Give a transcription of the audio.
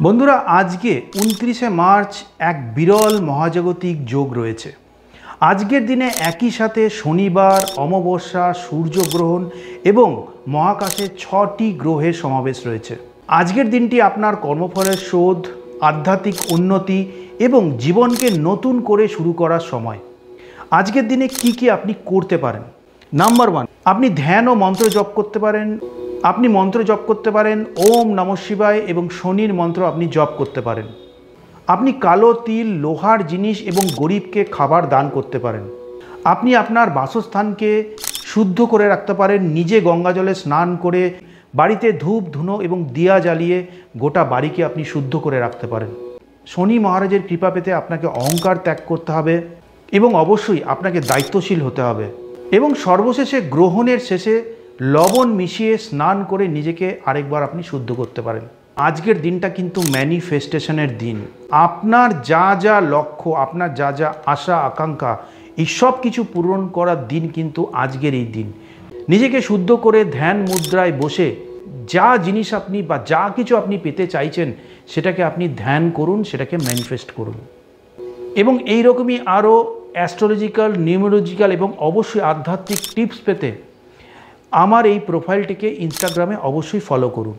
বন্ধুরা, আজকে 29শে মার্চ এক বিরল মহাজাগতিক যোগ রয়েছে। আজকের দিনে একই সাথে শনিবার, অমাবস্যা, সূর্যগ্রহণ এবং মহাকাশে 6টি গ্রহের সমাবেশ রয়েছে। আজকের দিনটি আপনার কর্মফলের শোধ, আধ্যাত্মিক উন্নতি এবং জীবনকে নতুন করে শুরু করার সময়। আজকের দিনে কি আপনি করতে পারেন? নাম্বার 1, আপনি ধ্যান ও মন্ত্র জপ করতে পারেন। আপনি মন্ত্র জপ করতে পারেন ওম নমঃ শিবায় এবং শনির মন্ত্র আপনি জপ করতে পারেন। আপনি কালো তিল, লোহার জিনিস এবং গরিবকে খাবার দান করতে পারেন। আপনি আপনার বাসস্থানকে শুদ্ধ করে রাখতে পারেন, নিজে গঙ্গা জলে স্নান করে বাড়িতে ধূপ ধুনো এবং দিয়া জ্বালিয়ে গোটা বাড়িকে আপনি শুদ্ধ করে রাখতে পারেন। শনি মহারাজের কৃপা পেতে আপনাকে অহংকার ত্যাগ করতে হবে এবং অবশ্যই আপনাকে দায়িত্বশীল হতে হবে। এবং সর্বশেষে গ্রহণের শেষে লবণ মিশিয়ে স্নান করে নিজেকে আরেকবার আপনি শুদ্ধ করতে পারেন। আজকের দিনটা কিন্তু ম্যানিফেস্টেশনের দিন। আপনার যা যা লক্ষ্য, আপনার যা যা আশা আকাঙ্ক্ষা, এই সব কিছু পূরণ করার দিন কিন্তু আজকের এই দিন। নিজেকে শুদ্ধ করে ধ্যান মুদ্রায় বসে যা জিনিস আপনি বা যা কিছু আপনি পেতে চাইছেন সেটাকে আপনি ধ্যান করুন, সেটাকে ম্যানিফেস্ট করুন। এবং এই রকমই আরও অ্যাস্ট্রোলজিক্যাল, নিউমেরোলজিক্যাল এবং অবশ্যই আধ্যাত্মিক টিপস পেতে আমার এই প্রোফাইলটিকে ইনস্টাগ্রামে অবশ্যই ফলো করুন।